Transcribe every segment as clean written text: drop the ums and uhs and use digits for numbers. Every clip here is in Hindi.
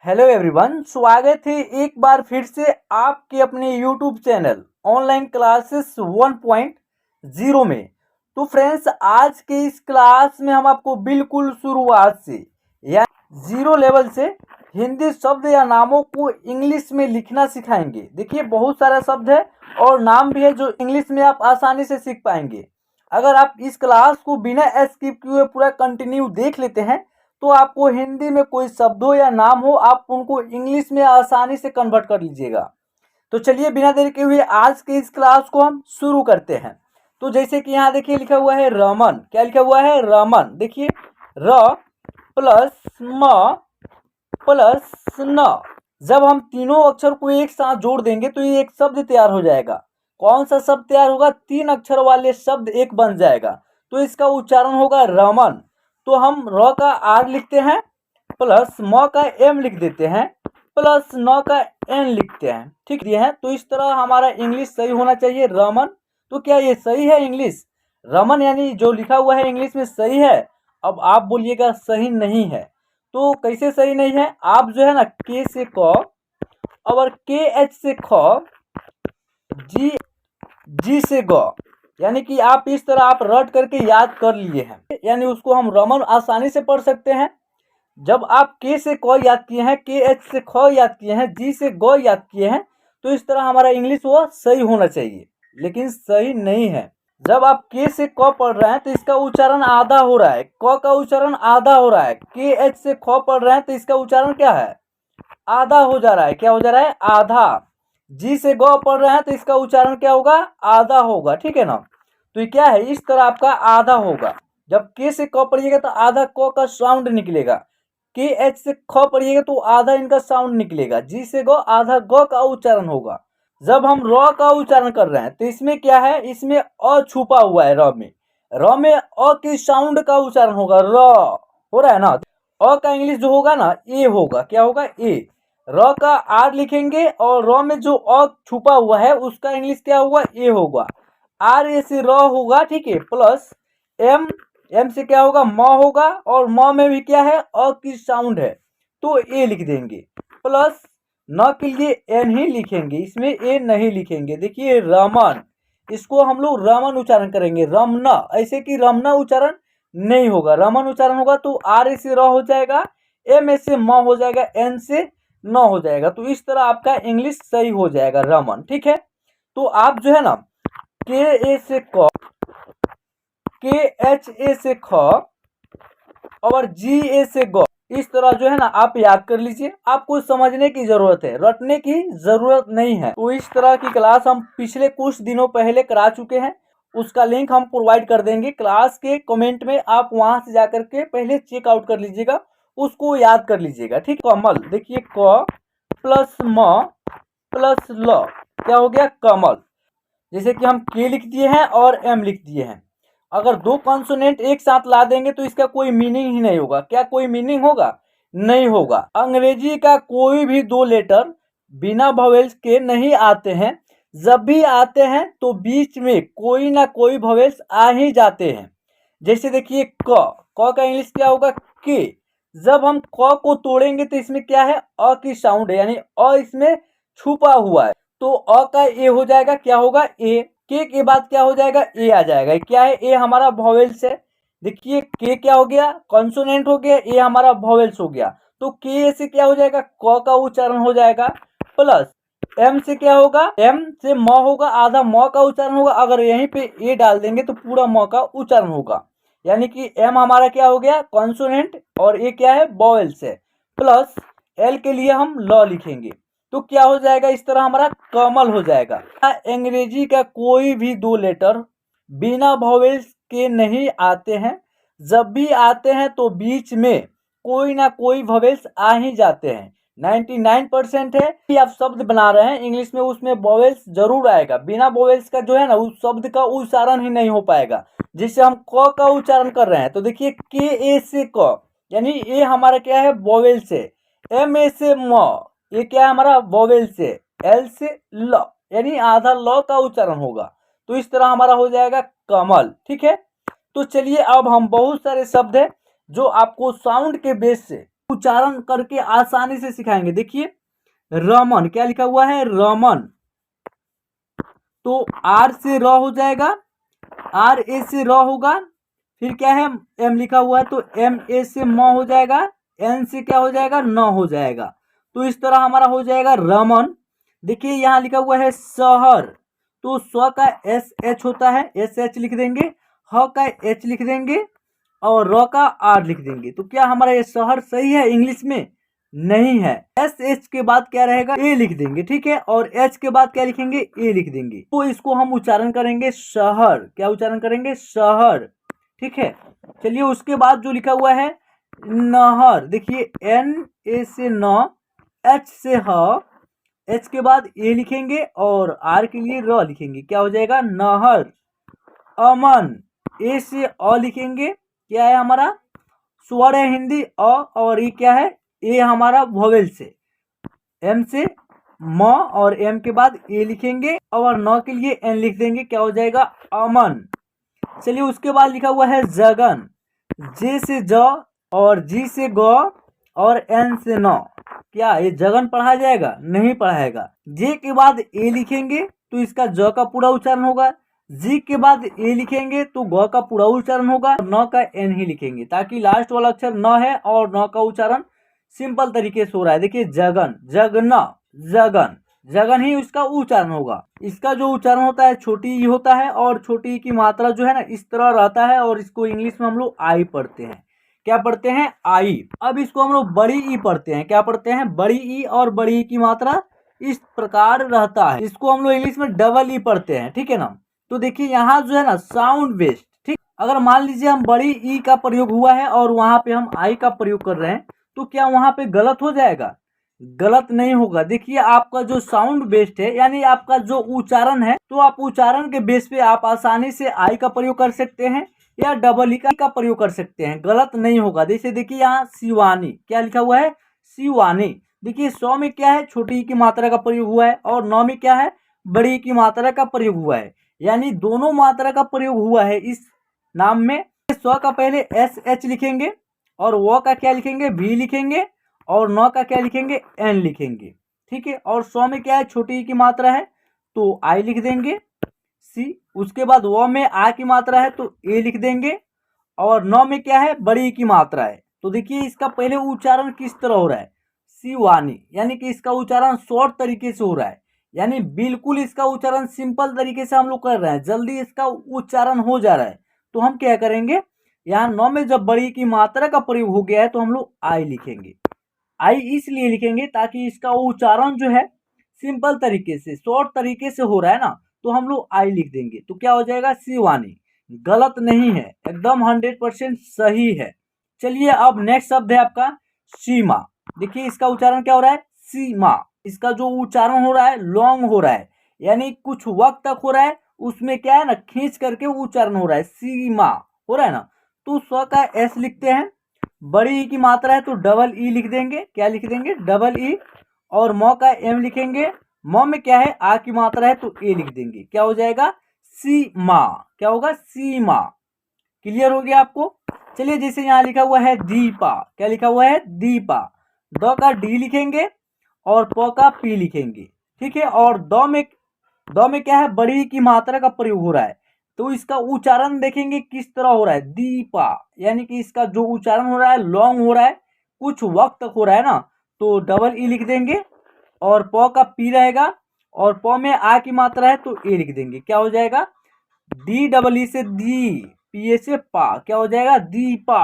हेलो एवरीवन, स्वागत है एक बार फिर से आपके अपने यूट्यूब चैनल ऑनलाइन क्लासेस 1.0 में। तो फ्रेंड्स, आज के इस क्लास में हम आपको बिल्कुल शुरुआत से या जीरो लेवल से हिंदी शब्द या नामों को इंग्लिश में लिखना सिखाएंगे। देखिए, बहुत सारा शब्द है और नाम भी है जो इंग्लिश में आप आसानी से सीख पाएंगे। अगर आप इस क्लास को बिना स्किप किए पूरा कंटिन्यू देख लेते हैं तो आपको हिंदी में कोई शब्द हो या नाम हो, आप उनको इंग्लिश में आसानी से कन्वर्ट कर लीजिएगा। तो चलिए, बिना देर के हुए आज के इस क्लास को हम शुरू करते हैं। तो जैसे कि यहाँ देखिए लिखा हुआ है रमन। क्या लिखा हुआ है? रमन। देखिए, र प्लस म प्लस न, जब हम तीनों अक्षर को एक साथ जोड़ देंगे तो ये एक शब्द तैयार हो जाएगा। कौन सा शब्द तैयार होगा? 3 अक्षर वाले शब्द एक बन जाएगा। तो इसका उच्चारण होगा रमन। तो हम र का आर लिखते हैं, प्लस म का एम लिख देते हैं, प्लस न का एन लिखते हैं। ठीक है, तो इस तरह हमारा इंग्लिश सही होना चाहिए, रमन। तो क्या ये सही है इंग्लिश? रमन यानी जो लिखा हुआ है इंग्लिश में सही है? अब आप बोलिएगा सही नहीं है। तो कैसे सही नहीं है? आप जो है ना, के से क और के एच से ख, जी जी से ग, यानी कि आप इस तरह आप रट करके याद कर लिए हैं, यानी उसको हम रमन आसानी से पढ़ सकते हैं। जब आप के से क याद किए हैं, के एच से ख याद किए हैं, जी से ग याद किए हैं, तो इस तरह हमारा इंग्लिश वो सही होना चाहिए, लेकिन सही नहीं है। जब आप के से क पढ़ रहे हैं तो इसका उच्चारण आधा हो रहा है, क का उच्चारण आधा हो रहा है। के एच से ख पढ़ रहे हैं तो इसका उच्चारण क्या है? आधा हो जा रहा है। क्या हो जा रहा है? आधा। जी से ग पढ़ रहे हैं तो इसका उच्चारण क्या होगा? आधा होगा। ठीक है ना? तो ये क्या है? इस तरह आपका आधा होगा। जब के से क पढ़िएगा तो आधा क का साउंड निकलेगा, के एच से ख पढ़िएगा तो आधा इनका साउंड निकलेगा, जी से ग आधा ग का उच्चारण होगा। जब हम र का उच्चारण कर रहे हैं तो इसमें क्या है? इसमें अ छुपा हुआ है। र में अ की साउंड का उच्चारण होगा, र। हो रहा है ना? अ का इंग्लिश जो होगा ना, ए होगा। क्या होगा? ए। र का आर लिखेंगे और र में जो अ छुपा हुआ है उसका इंग्लिश क्या होगा? ए होगा। आर ए से र होगा। ठीक है, प्लस एम, एम से क्या होगा? म होगा, और म में भी क्या है? अ की साउंड है, तो ए लिख देंगे। प्लस न के लिए एन ही लिखेंगे, इसमें ए नहीं लिखेंगे। देखिए, रमन, इसको हम लोग रमन उच्चारण करेंगे, रमना। ऐसे कि रमना उच्चारण नहीं होगा, रमन उच्चारण होगा। तो आर ए से र हो जाएगा, एम ए से म हो जाएगा, एन से न हो जाएगा। तो इस तरह आपका इंग्लिश सही हो जाएगा, रमन। ठीक है, तो आप जो है ना, के ए से क, के एच ए से ख और जी ए से ग, इस तरह जो है ना आप याद कर लीजिए। आपको समझने की जरूरत है, रटने की जरूरत नहीं है। तो इस तरह की क्लास हम पिछले कुछ दिनों पहले करा चुके हैं, उसका लिंक हम प्रोवाइड कर देंगे क्लास के कमेंट में। आप वहां से जाकर के पहले चेकआउट कर लीजिएगा, उसको याद कर लीजिएगा। ठीक, कमल। देखिए, क प्लस म प्लस ल, क्या हो गया? कमल। जैसे कि हम के लिख दिए हैं और एम लिख दिए हैं। अगर दो कॉन्सोनेंट एक साथ ला देंगे तो इसका कोई मीनिंग ही नहीं होगा। क्या कोई मीनिंग होगा? नहीं होगा। अंग्रेजी का कोई भी 2 लेटर बिना वोवेल्स के नहीं आते हैं। जब भी आते हैं तो बीच में कोई ना कोई वोवेल्स आ ही जाते हैं। जैसे देखिए, क का इंग्लिश क्या होगा? के। जब हम क को तोड़ेंगे तो इसमें क्या है? अ की साउंड है, यानी अ इसमें छुपा हुआ है, तो अ का ए हो जाएगा। क्या होगा? ए। के बाद क्या हो जाएगा? ए आ जाएगा। क्या है? ए हमारा वोवेल्स है। देखिए, के क्या हो गया? कॉन्सोनेंट हो गया, ए हमारा वोवेल्स हो गया। तो के से क्या हो जाएगा? क का उच्चारण हो जाएगा। प्लस एम से क्या होगा? एम से म होगा, आधा म का उच्चारण होगा। अगर यहीं पे ए डाल देंगे तो पूरा म का उच्चारण होगा, यानी कि एम हमारा क्या हो गया? कॉन्सोनेंट, और ए क्या है? वोवेल्स है। प्लस एल के लिए हम ल लिखेंगे, तो क्या हो जाएगा? इस तरह हमारा कमल हो जाएगा। अंग्रेजी का कोई भी 2 लेटर बिना वोवेल्स के नहीं आते हैं। जब भी आते हैं तो बीच में कोई ना कोई वोवेल्स आ ही जाते हैं। 99% है कि आप शब्द बना रहे हैं इंग्लिश में, उसमें वोवेल्स जरूर आएगा। बिना वोवेल्स का जो है ना, उस शब्द का उच्चारण ही नहीं हो पाएगा। जिससे हम क का उच्चारण कर रहे हैं तो देखिए, के ए से क, यानी ए हमारा क्या है? वोवेल्स है। एम ए से म, ये क्या है? हमारा वोवेल से। एल से ल, यानी आधा ल का उच्चारण होगा। तो इस तरह हमारा हो जाएगा कमल। ठीक है, तो चलिए अब हम बहुत सारे शब्द हैं जो आपको साउंड के बेस से उच्चारण करके आसानी से सिखाएंगे। देखिए रमन, क्या लिखा हुआ है रमन, तो आर से र हो जाएगा, आर ए से र होगा, फिर क्या है एम लिखा हुआ है तो एम ए से म हो जाएगा, एन से क्या हो जाएगा न हो जाएगा। तो इस तरह हमारा हो जाएगा रमन। देखिए यहाँ लिखा हुआ है शहर, तो स्व का एस एच होता है, एस एच लिख देंगे, ह का एच लिख देंगे और र का आर लिख देंगे। तो क्या हमारा ये शहर सही है इंग्लिश में? नहीं है। एस एच के बाद क्या रहेगा ए लिख देंगे, ठीक है, और एच के बाद क्या लिखेंगे ए लिख देंगे। तो इसको हम उच्चारण करेंगे शहर, क्या उच्चारण करेंगे शहर, ठीक है। चलिए उसके बाद जो लिखा हुआ है नहर, देखिए एन ए से न, एच से ह, एच के बाद ए लिखेंगे और आर के लिए र लिखेंगे, क्या हो जाएगा नहर। अमन, ए से अ लिखेंगे, क्या है हमारा स्वर है हिंदी अ, और ये क्या है ए हमारा वोवेल से, एम से म और एम के बाद ए लिखेंगे और न के लिए एन लिख देंगे, क्या हो जाएगा अमन। चलिए उसके बाद लिखा हुआ है जगन, जे से ज और जी से ग और एन से न, क्या ये जगन पढ़ा जाएगा? नहीं पढ़ाएगा। जे के बाद ए लिखेंगे तो इसका ज का पूरा उच्चारण होगा, जी के बाद ए लिखेंगे तो ग का पूरा उच्चारण होगा, न का एन ही लिखेंगे ताकि लास्ट वाला अक्षर न है और न का उच्चारण सिंपल तरीके से हो रहा है। देखिए जगन, जगना, जगन, जगन ही उसका उच्चारण होगा। इसका जो उच्चारण होता है छोटी ई होता है और छोटी ई की मात्रा जो है ना इस तरह रहता है और इसको इंग्लिश में हम लोग आई पढ़ते हैं। क्या पढ़ते हैं? आई। अब इसको हम लोग बड़ी ई पढ़ते हैं, क्या पढ़ते हैं? बड़ी ई, और बड़ी ई की मात्रा इस प्रकार रहता है। इसको हम लोग इंग्लिश में डबल ई पढ़ते हैं, ठीक है ना। तो देखिए यहाँ जो है ना साउंड बेस्ड, ठीक, अगर मान लीजिए हम बड़ी ई का प्रयोग हुआ है और वहां पे हम आई का प्रयोग कर रहे हैं तो क्या वहां पे गलत हो जाएगा? गलत नहीं होगा। देखिए आपका जो साउंड बेस्ड है यानी आपका जो उच्चारण है, तो आप उच्चारण के बेस पे आप आसानी से आई का प्रयोग कर सकते हैं या डबल ई का प्रयोग कर सकते हैं, गलत नहीं होगा। जैसे देखिए यहाँ शिवानी, क्या लिखा हुआ है शिवानी। देखिए सौ में क्या है छोटी ई की मात्रा का प्रयोग हुआ है और नौ में क्या है बड़ी ई की मात्रा का प्रयोग हुआ है, यानी दोनों मात्रा का प्रयोग हुआ है इस नाम में। स्व का पहले एस एच लिखेंगे और वो का क्या लिखेंगे भी लिखेंगे और नौ का क्या लिखेंगे एन लिखेंगे, ठीक है। और सौ में क्या है छोटी ई की मात्रा है तो आई लिख देंगे सी, उसके बाद वो में आ की मात्रा है तो ए लिख देंगे और नौ में क्या है बड़ी ई की मात्रा है। तो देखिए इसका पहले उच्चारण किस तरह हो रहा है शिवानी, यानी कि इसका उच्चारण शॉर्ट तरीके से हो रहा है, यानी बिल्कुल इसका उच्चारण सिंपल तरीके से हम लोग कर रहे हैं, जल्दी इसका उच्चारण हो जा रहा है। तो हम क्या करेंगे यहाँ नौ में जब बड़ी की मात्रा का प्रयोग हो गया है तो हम लोग आई लिखेंगे। आई इसलिए लिखेंगे ताकि इसका उच्चारण जो है सिंपल तरीके से शॉर्ट तरीके से हो रहा है ना, तो हम लोग आई लिख देंगे। तो क्या हो जाएगा शिवानी, गलत नहीं है, एकदम 100% सही है। चलिए अब नेक्स्ट शब्द है आपका सीमा। देखिए इसका उच्चारण क्या हो रहा है सीमा, इसका जो उच्चारण हो रहा है लॉन्ग हो रहा है, यानी कुछ वक्त तक हो रहा है, उसमें क्या है ना खींच करके उच्चारण हो रहा है, सीमा हो रहा है ना। तो स्व का एस लिखते हैं, बड़ी ई की मात्रा है तो डबल ई लिख देंगे, क्या लिख देंगे डबल ई, और म का एम लिखेंगे, म में क्या है आ की मात्रा है तो ए लिख देंगे, क्या हो जाएगा सीमा, क्या होगा सीमा। क्लियर हो गया आपको? चलिए जैसे यहाँ लिखा हुआ है दीपा, क्या लिखा हुआ है दीपा, द का डी लिखेंगे और प का पी लिखेंगे, ठीक है। और द में क्या है बड़ी की मात्रा का प्रयोग हो रहा है, तो इसका उच्चारण देखेंगे किस तरह हो रहा है दीपा, यानी कि इसका जो उच्चारण हो रहा है लॉन्ग हो रहा है, कुछ वक्त तक हो रहा है ना, तो डबल ई लिख देंगे और प का पी रहेगा और प में आ की मात्रा है तो ए लिख देंगे, क्या हो जाएगा डी डबल ई से दी, पी ए से पा, क्या हो जाएगा दीपा।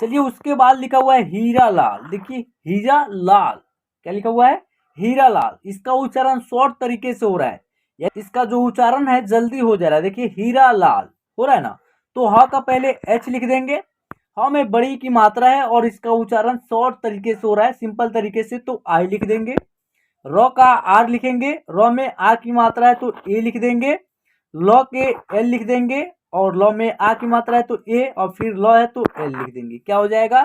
चलिए उसके बाद लिखा हुआ है हीरा लाल। देखिए हीरा लाल, क्या लिखा हुआ है हीरा लाल, इसका उच्चारण शॉर्ट तरीके से हो रहा है, या इसका जो उच्चारण है जल्दी हो जा रहा है। देखिए हीरा लाल हो रहा है ना, तो ह का पहले एच लिख देंगे, ह में बड़ी की मात्रा है और इसका उच्चारण शॉर्ट तरीके से हो रहा है सिंपल तरीके से, तो आई लिख देंगे। र का आर लिखेंगे, र में आ की मात्रा है तो ए लिख देंगे, ल के एल लिख देंगे और ल में आ की मात्रा है तो ए और फिर ल है तो एल लिख देंगे, क्या हो जाएगा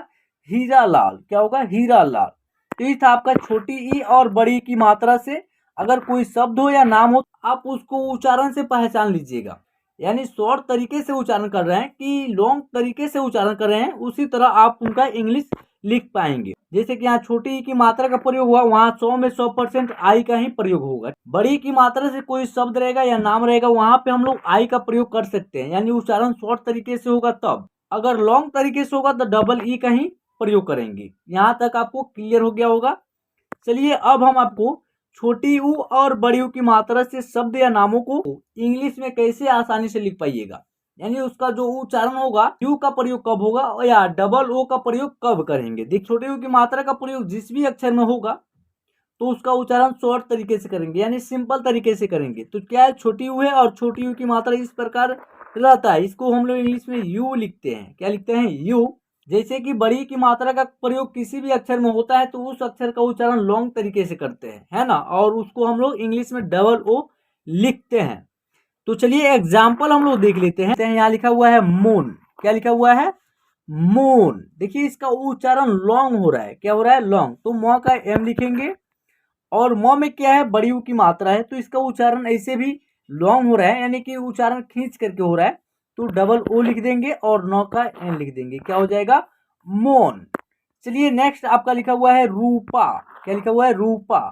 हीरा लाल, क्या होगा हीरा लाल। तो ये था आपका छोटी ई और बड़ी की मात्रा से अगर कोई शब्द हो या नाम हो आप उसको उच्चारण से पहचान लीजिएगा, यानी शॉर्ट तरीके से उच्चारण कर रहे हैं कि लॉन्ग तरीके से उच्चारण कर रहे हैं, उसी तरह आप उनका इंग्लिश लिख पाएंगे। जैसे कि यहाँ छोटी ई की मात्रा का प्रयोग हुआ, वहाँ 100 में 100% आई का ही प्रयोग होगा। बड़ी की मात्रा से कोई शब्द रहेगा या नाम रहेगा, वहां पे हम लोग आई का प्रयोग कर सकते हैं, यानी उच्चारण शॉर्ट तरीके से होगा तब। अगर लॉन्ग तरीके से होगा तो डबल ई का ही प्रयोग करेंगे। यहाँ तक आपको क्लियर हो गया होगा। चलिए अब हम आपको छोटी ऊ और बड़ी ऊ की मात्रा से शब्द या नामों को इंग्लिश में कैसे आसानी से लिख पाइएगा, यानी उसका जो उच्चारण होगा, यू का प्रयोग कब होगा या डबल ओ का प्रयोग कब करेंगे। देखिए छोटे यू की मात्रा का प्रयोग जिस भी अक्षर में होगा तो उसका उच्चारण शॉर्ट तरीके से करेंगे, यानी सिंपल तरीके से करेंगे। तो क्या है, छोटी यू है और छोटी यू की मात्रा इस प्रकार रहता है, इसको हम लोग इंग्लिश में यू लिखते हैं। क्या लिखते हैं? यू। जैसे कि बड़ी की मात्रा का प्रयोग किसी भी अक्षर में होता है तो उस अक्षर का उच्चारण लॉन्ग तरीके से करते हैं, है ना, और उसको हम लोग इंग्लिश में डबल ओ लिखते हैं। तो चलिए एग्जाम्पल हम लोग देख लेते हैं। यहाँ लिखा हुआ है मून। क्या लिखा हुआ है? मून। देखिए इसका उच्चारण लॉन्ग हो रहा है। क्या हो रहा है? लॉन्ग। तो म का एम लिखेंगे और म में क्या है, बड़ी यू की मात्रा है तो इसका उच्चारण ऐसे भी लॉन्ग हो रहा है, यानी कि उच्चारण खींच करके हो रहा है, तो डबल ओ लिख देंगे और न का एन लिख देंगे। क्या हो जाएगा? मोन। चलिए नेक्स्ट आपका लिखा हुआ है रूपा। क्या लिखा हुआ है? रूपा।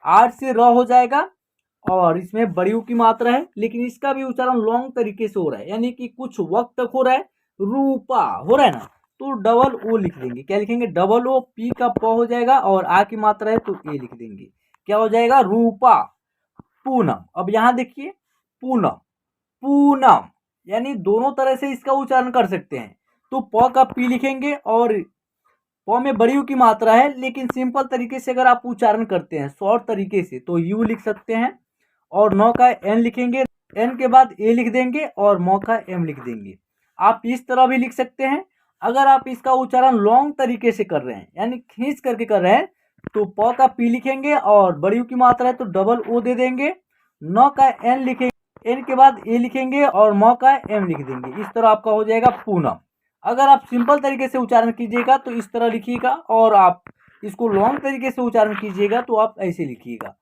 आर से र हो जाएगा और इसमें बड़ी यू की मात्रा है, लेकिन इसका भी उच्चारण लॉन्ग तरीके से हो रहा है, यानी कि कुछ वक्त तक हो रहा है। रूपा हो रहा है ना, तो डबल ओ लिख देंगे। क्या लिखेंगे? Double O. पी का प हो जाएगा और आ की मात्रा है तो ए लिख देंगे। क्या हो जाएगा? रूपा। पूनम। अब यहाँ देखिए पूनम, पूनम, यानी दोनों तरह से इसका उच्चारण कर सकते हैं। तो प का पी लिखेंगे और प में बड़ी यू की मात्रा है, लेकिन सिंपल तरीके से अगर आप उच्चारण करते हैं शॉर्ट तरीके से तो यू लिख सकते हैं और नौ का एन लिखेंगे, एन के बाद ए लिख देंगे और मौ का एम लिख देंगे। आप इस तरह भी लिख सकते हैं। अगर आप इसका उच्चारण लॉन्ग तरीके से कर रहे हैं, यानी खींच करके कर रहे हैं, तो प का पी लिखेंगे और बड़ी यू की मात्रा है तो डबल ओ दे देंगे, नौ का एन लिखेंगे, एन के बाद ए लिखेंगे और मौ का एम लिख देंगे। इस तरह आपका हो जाएगा पूनम। अगर आप सिंपल तरीके से उच्चारण कीजिएगा तो इस तरह लिखिएगा, और आप इसको लॉन्ग तरीके से उच्चारण कीजिएगा तो आप ऐसे लिखिएगा।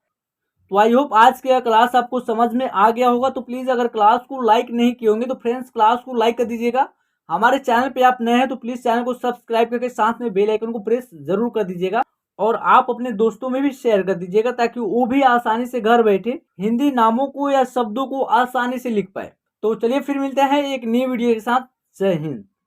तो आई होप आज का क्लास आपको समझ में आ गया होगा। तो प्लीज़ अगर क्लास को लाइक नहीं किए होंगे तो फ्रेंड्स क्लास को लाइक कर दीजिएगा। हमारे चैनल पे आप नए हैं तो प्लीज़ चैनल को सब्सक्राइब करके साथ में बेल आइकन को प्रेस जरूर कर दीजिएगा, और आप अपने दोस्तों में भी शेयर कर दीजिएगा ताकि वो भी आसानी से घर बैठे हिंदी नामों को या शब्दों को आसानी से लिख पाए। तो चलिए फिर मिलते हैं एक नई वीडियो के साथ। जय हिंद।